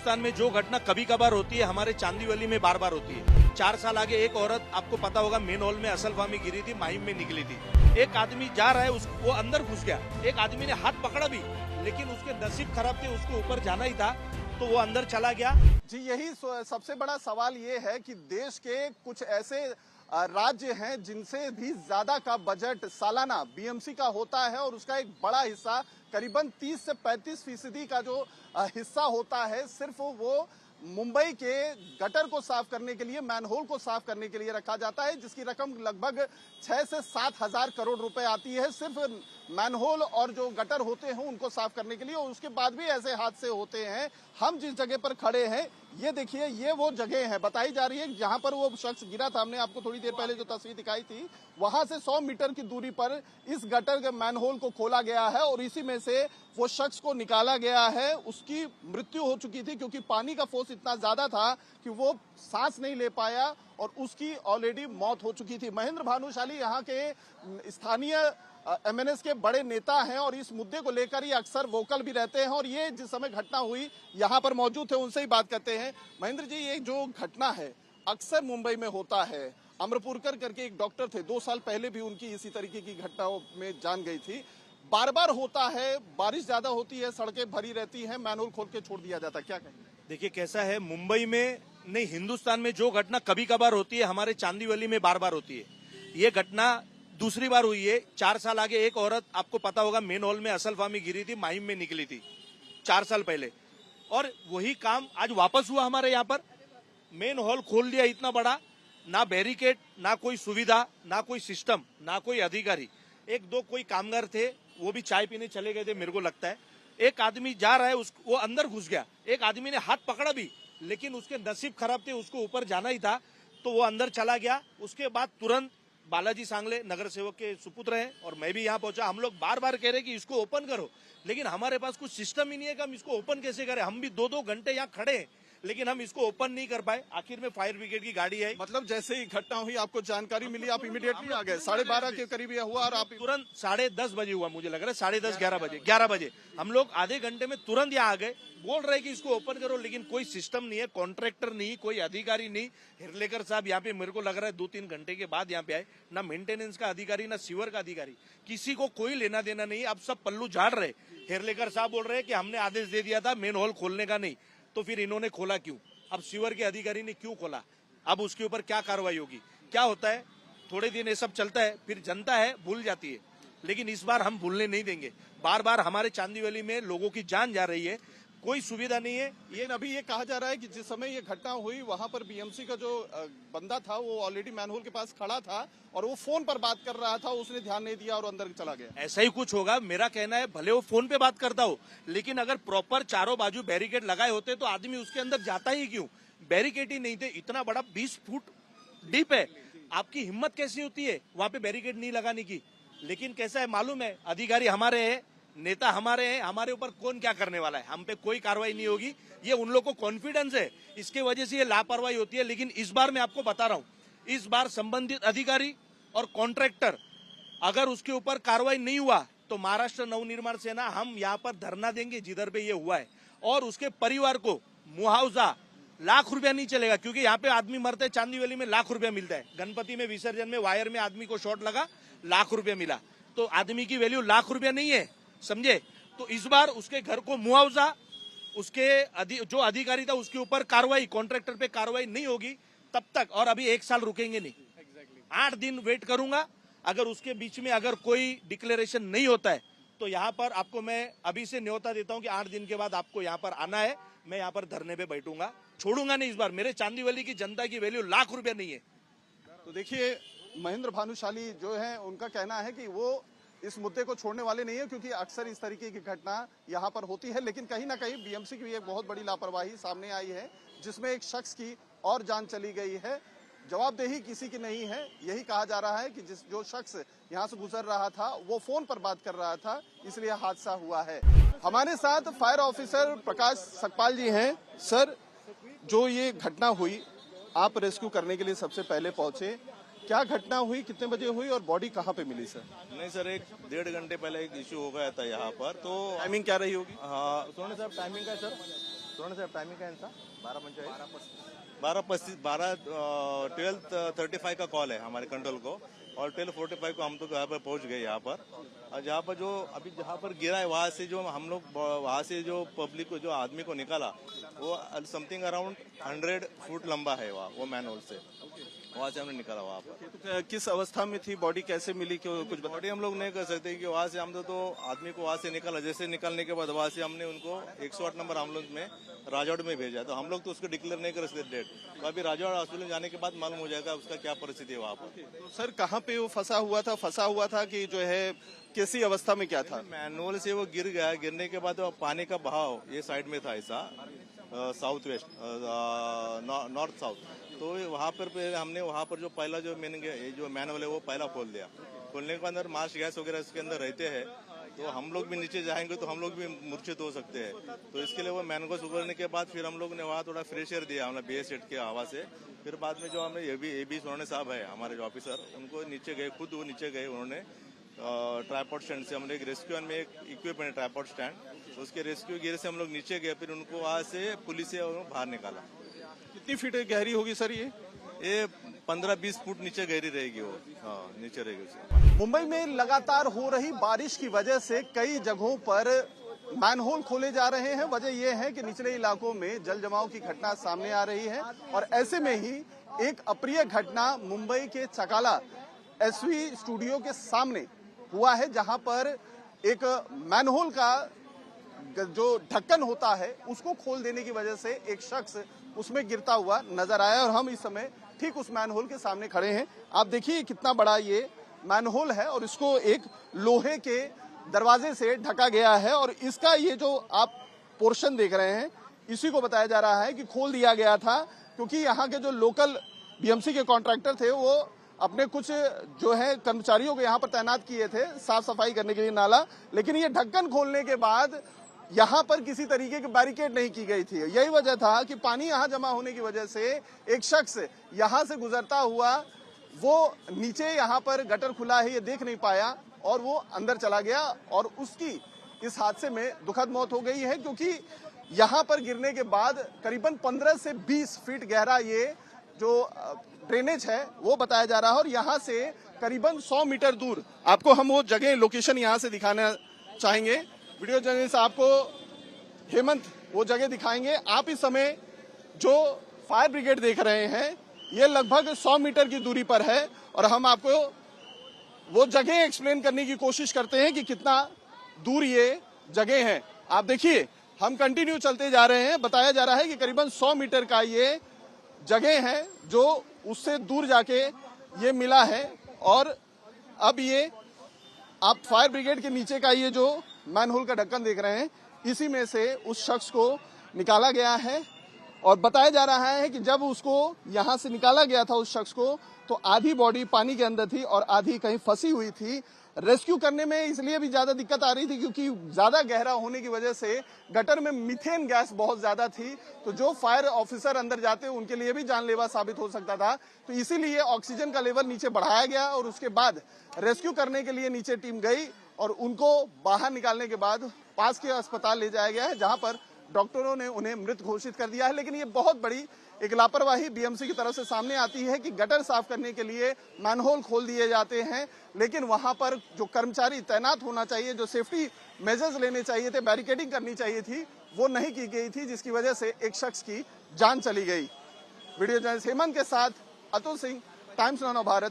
हिंदुस्तान में जो घटना कभी कभार होती है हमारे चांदीवली में बार बार होती है। 4 साल आगे एक औरत, आपको पता होगा, मेन हॉल में असल फामी गिरी थी, माहिम में निकली थी। एक आदमी जा रहा है, वो अंदर घुस गया। एक आदमी ने हाथ पकड़ा भी, लेकिन उसके नसीब खराब थे, उसको ऊपर जाना ही था तो वो अंदर चला गया। जी, यही सबसे बड़ा सवाल ये है कि देश के कुछ ऐसे राज्य हैं जिनसे भी ज्यादा का बजट सालाना बीएमसी का होता है और उसका एक बड़ा हिस्सा करीबन 30 से 35% का जो हिस्सा होता है सिर्फ वो मुंबई के गटर को साफ करने के लिए, मैनहोल को साफ करने के लिए रखा जाता है, जिसकी रकम लगभग 6 से 7 हजार करोड़ रुपए आती है सिर्फ मैनहोल और जो गटर होते हैं उनको साफ करने के लिए। और उसके बाद भी ऐसे हादसे होते हैं। हम जिस जगह पर खड़े हैं, ये देखिए, ये वो जगह है, बताई जा रही है जहां पर वो शख्स गिरा था। हमने आपको थोड़ी देर पहले जो तस्वीर दिखाई थी, वहां से 100 मीटर की दूरी पर इस गटर के मैनहोल को खोला गया है और इसी में से वो शख्स को निकाला गया है। उसकी मृत्यु हो चुकी थी क्योंकि पानी का फोर्स इतना ज्यादा था कि वो सांस नहीं ले पाया और उसकी ऑलरेडी मौत हो चुकी थी। महेंद्र भानुशाली यहाँ के स्थानीय एमएनएस के बड़े नेता हैं और इस मुद्दे को लेकर ही अक्सर वोकल भी रहते हैं और ये जिस समय घटना हुई यहाँ पर मौजूद थे, उनसे ही बात करते हैं। महेंद्र जी, ये जो घटना है अक्सर मुंबई में होता है। अमरपुरकर करके एक डॉक्टर थे, 2 साल पहले भी उनकी इसी तरीके की घटनाओं में जान गई थी। बार बार होता है, बारिश ज्यादा होती है, सड़कें भरी रहती हैं, मैनहोल खोल के छोड़ दिया जाता है, क्या कहेंगे? देखिए कैसा है, मुंबई में नहीं, हिंदुस्तान में जो घटना कभी कभार होती है हमारे चांदीवली में बार बार होती है। ये घटना दूसरी बार हुई है। 4 साल आगे एक औरत, आपको पता होगा, मेन हॉल में असल फामी गिरी थी, माहिम में निकली थी 4 साल पहले। और वही काम आज वापस हुआ हमारे यहाँ पर। मेन हॉल खोल दिया इतना बड़ा, ना बैरिकेड, ना कोई सुविधा, ना कोई सिस्टम, ना कोई अधिकारी। 1-2 कोई कामगार थे, वो भी चाय पीने चले गए थे मेरे को लगता है। एक आदमी जा रहा है, वो अंदर घुस गया। एक आदमी ने हाथ पकड़ा भी, लेकिन उसके नसीब खराब थे, उसको ऊपर जाना ही था तो वो अंदर चला गया। उसके बाद तुरंत बालाजी सांगले नगर सेवक के सुपुत्र हैं और मैं भी यहाँ पहुंचा। हम लोग बार बार कह रहे कि इसको ओपन करो, लेकिन हमारे पास कुछ सिस्टम ही नहीं है कि हम इसको ओपन कैसे करें। हम भी 2-2 घंटे यहाँ खड़े हैं, लेकिन हम इसको ओपन नहीं कर पाए। आखिर में फायर ब्रिगेड की गाड़ी आई। मतलब जैसे ही घटना हुई, आपको जानकारी मिली, आप इमीडिएटली आ गए? 12:30 के करीब यह हुआ और आप तुरंत 10:30 बजे हुआ, मुझे लग रहा है 10:30 11 बजे हम लोग आधे घंटे में तुरंत यहाँ आ गए। बोल रहे कि इसको ओपन करो, लेकिन कोई सिस्टम नहीं है, कॉन्ट्रैक्टर नहीं, कोई अधिकारी नहीं। हिरलेकर साहब यहाँ पे मेरे को लग रहा है 2-3 घंटे के बाद यहाँ पे आए। ना मेंटेनेंस का अधिकारी, ना सीवर का अधिकारी, किसी को कोई लेना देना नहीं। अब सब पल्लू झाड़ रहे। हिरलेकर साहब बोल रहे कि हमने आदेश दे दिया था मेन हॉल खोलने का, नहीं तो फिर इन्होंने खोला क्यों? अब सीवर के अधिकारी ने क्यों खोला? अब उसके ऊपर क्या कार्रवाई होगी? क्या होता है, थोड़े दिन ये सब चलता है, फिर जनता है भूल जाती है, लेकिन इस बार हम भूलने नहीं देंगे। बार बार हमारे चांदीवली में लोगों की जान जा रही है, कोई सुविधा नहीं है। ये अभी ये कहा जा रहा है कि जिस समय ये घटना हुई वहां पर बीएमसी का जो बंदा था वो ऑलरेडी मैनहोल के पास खड़ा था और वो फोन पर बात कर रहा था, उसने ध्यान नहीं दिया और अंदर चला गया। ऐसा ही कुछ होगा, मेरा कहना है। भले वो फोन पे बात करता हो, लेकिन अगर प्रॉपर चारों बाजू बैरिकेड लगाए होते तो आदमी उसके अंदर जाता ही क्यों? बैरिकेड ही नहीं थे, इतना बड़ा 20 फुट डीप है, आपकी हिम्मत कैसी होती है वहां पे बैरिकेड नहीं लगाने की? लेकिन कैसा है मालूम है, अधिकारी हमारे हैं, नेता हमारे हैं, हमारे ऊपर कौन क्या करने वाला है? हम पे कोई कार्रवाई नहीं होगी। ये उन लोगों को कॉन्फिडेंस है, इसके वजह से ये लापरवाही होती है। लेकिन इस बार मैं आपको बता रहा हूं, इस बार संबंधित अधिकारी और कॉन्ट्रैक्टर, अगर उसके ऊपर कार्रवाई नहीं हुआ तो महाराष्ट्र नवनिर्माण सेना हम यहाँ पर धरना देंगे जिधर पे ये हुआ है, और उसके परिवार को मुआवजा ₹1,00,000 नहीं चलेगा, क्योंकि यहाँ पे आदमी मरते, चांदीवली में ₹1,00,000 मिलता है। गणपति में विसर्जन में वायर में आदमी को शॉट लगा, ₹1,00,000 मिला, तो आदमी की वैल्यू ₹1,00,000 नहीं है, समझे? तो इस बार उसके घर को मुआवजा, उसके जो अधिकारी था उसके ऊपर कार्रवाई, कॉन्ट्रैक्टर पे कार्रवाई नहीं होगी तब तक, और अभी 1 साल रुकेंगे नहीं। 8 दिन वेट करूंगा। अगर उसके बीच में अगर कोई डिक्लेरेशन नहीं होता है तो यहाँ पर आपको मैं अभी से न्योता देता हूँ कि 8 दिन के बाद आपको यहाँ पर आना है। मैं यहाँ पर धरने पे बैठूंगा, छोड़ूंगा नहीं इस बार। मेरे चांदीवली की जनता की वैल्यू ₹1,00,000 नहीं है। तो देखिए, महेंद्र भानुशाली जो है, उनका कहना है कि वो इस मुद्दे को छोड़ने वाले नहीं है क्योंकि अक्सर इस तरीके की घटना यहाँ पर होती है। लेकिन कहीं ना कहीं बीएमसी की भी एक बहुत बड़ी लापरवाही सामने आई है, जिसमें एक शख्स की और जान चली गई है। जवाबदेही किसी की नहीं है। यही कहा जा रहा है कि जो शख्स यहाँ से गुजर रहा था वो फोन पर बात कर रहा था, इसलिए हादसा हुआ है। हमारे साथ फायर ऑफिसर प्रकाश सकपाल जी हैं। सर, जो ये घटना हुई, आप रेस्क्यू करने के लिए सबसे पहले पहुंचे, क्या घटना हुई, कितने बजे हुई और बॉडी कहाँ पे मिली सर? नहीं सर, 1-1.5 घंटे पहले एक इश्यू हो गया था यहाँ पर। तो टाइमिंग क्या रही होगी? हाँ, सुनिए सर, टाइमिंग का सर, सुनो साहब टाइमिंग का इनसा 12:35 का कॉल है हमारे कंट्रोल को और 12:45 को हम तो यहाँ पर पहुंच गए यहाँ पर। और जहाँ पर जो अभी जहाँ पर गिरा है वहाँ से जो हम लोग वहाँ से जो पब्लिक को जो आदमी को निकाला वो समथिंग अराउंड 100 फुट लंबा है वहाँ, वो मैन होल से वहाँ से हमने निकाला वहाँ पर। तो किस अवस्था में थी बॉडी, कैसे मिली, क्यों कुछ बॉडी हम लोग नहीं कर सकते कि वहाँ से हम तो आदमी को वहाँ से निकाला, जैसे निकालने के बाद वहाँ से हमने उनको 108 नंबर एम्बुलेंस में राजौड़ में भेजा। तो हम लोग तो उसको डिक्लेयर नहीं कर सकते डेट, तो अभी राजौड़ हॉस्पिटल जाने के बाद मालूम हो जाएगा उसका क्या परिस्थिति है वहाँ पर। तो सर कहाँ पे वो फंसा हुआ था कि जो है कैसी अवस्था में क्या था? मैनुअल से वो गिर गया, गिरने के बाद पानी का बहाव ये साइड में था ऐसा साउथ वेस्ट नॉर्थ साउथ, तो वहाँ पर हमने वहाँ पर जो पहला जो जो मैनुअल है वो पहला खोल दिया। खोलने के अंदर मार्च गैस वगैरह इसके अंदर रहते हैं, तो हम लोग भी नीचे जाएंगे तो हम लोग भी मूर्छित हो सकते हैं। तो इसके लिए वो मैनगोस उगलने के बाद फिर हम लोग ने वहाँ थोड़ा फ्रेश एयर दिया हमने BS सेट के हवा से। फिर बाद में जो हमें AB सोने साहब है हमारे जो ऑफिसर, उनको नीचे गए, खुद वो नीचे गए, उन्होंने ट्राइपॉड स्टैंड से हमने एक रेस्क्यू में एक इक्विपमेंट है ट्राइपॉड स्टैंड, तो उसके रेस्क्यू गियर से हम लोग नीचे गए, फिर उनको वहाँ से पुलिस से बाहर निकाला। कितनी फीट गहरी होगी सर ये? 15-20 फुट नीचे गहरी रहेगी वो, हाँ नीचे रहेगी उससे। मुंबई में लगातार हो रही बारिश की वजह से कई जगहों पर मैनहोल खोले जा रहे हैं। वजह यह है कि निचले इलाकों में जल जमाव की घटना सामने आ रही है और ऐसे में ही एक अप्रिय घटना मुंबई के चकाला SV स्टूडियो के सामने हुआ है, जहां पर एक मैनहोल का जो ढक्कन होता है उसको खोल देने की वजह से एक शख्स उसमें गिरता हुआ नजर आया और हम इस समय ठीक उस मैनहोल के सामने खड़े हैं। आप देखिए कितना बड़ा ये मैनहोल है और इसको एक लोहे के दरवाजे से ढका गया है और इसका ये जो आप पोर्शन देख रहे हैं इसी को बताया जा रहा है कि खोल दिया गया था, क्योंकि यहाँ के जो लोकल BMC के कॉन्ट्रैक्टर थे वो अपने कुछ जो है कर्मचारियों को यहाँ पर तैनात किए थे साफ सफाई करने के लिए नाला, लेकिन ये ढक्कन खोलने के बाद यहाँ पर किसी तरीके की बैरिकेड नहीं की गई थी। यही वजह था कि पानी यहाँ जमा होने की वजह से एक शख्स यहाँ से गुजरता हुआ वो नीचे यहाँ पर गटर खुला है ये देख नहीं पाया और वो अंदर चला गया और उसकी इस हादसे में दुखद मौत हो गई है, क्योंकि यहाँ पर गिरने के बाद करीबन 15 से 20 फीट गहरा ये जो ड्रेनेज है वो बताया जा रहा है और यहाँ से करीबन 100 मीटर दूर आपको हम वो जगह लोकेशन यहाँ से दिखाना चाहेंगे। वीडियो जर्नलिस्ट आपको हेमंत वो जगह दिखाएंगे। आप इस समय जो फायर ब्रिगेड देख रहे हैं ये लगभग 100 मीटर की दूरी पर है और हम आपको वो जगह एक्सप्लेन करने की कोशिश करते हैं कि कितना दूर ये जगह है। आप देखिए हम कंटिन्यू चलते जा रहे हैं, बताया जा रहा है कि करीबन 100 मीटर का ये जगह है जो उससे दूर जाके ये मिला है और अब ये आप फायर ब्रिगेड के नीचे का ये जो मैनहोल का ढक्कन देख रहे हैं इसी में से उस शख्स को निकाला गया है और बताया जा रहा है कि जब उसको यहाँ से निकाला गया था उस शख्स को तो आधी बॉडी पानी के अंदर थी और आधी कहीं फंसी हुई थी। रेस्क्यू करने में इसलिए भी ज्यादा दिक्कत आ रही थी क्योंकि ज्यादा गहरा होने की वजह से गटर में मीथेन गैस बहुत ज्यादा थी, तो जो फायर ऑफिसर अंदर जाते उनके लिए भी जानलेवा साबित हो सकता था। तो इसीलिए ऑक्सीजन का लेवल नीचे बढ़ाया गया और उसके बाद रेस्क्यू करने के लिए नीचे टीम गई और उनको बाहर निकालने के बाद पास के अस्पताल ले जाया गया है, जहां पर डॉक्टरों ने उन्हें मृत घोषित कर दिया है। लेकिन ये बहुत बड़ी एक लापरवाही BMC की तरफ से सामने आती है कि गटर साफ करने के लिए मैनहोल खोल दिए जाते हैं, लेकिन वहां पर जो कर्मचारी तैनात होना चाहिए, जो सेफ्टी मेजर्स लेने चाहिए थे, बैरिकेडिंग करनी चाहिए थी, वो नहीं की गई थी, जिसकी वजह से एक शख्स की जान चली गई। वीडियो जर्नलिस्ट हेमंत के साथ अतुल सिंह, टाइम्स नाउ भारत।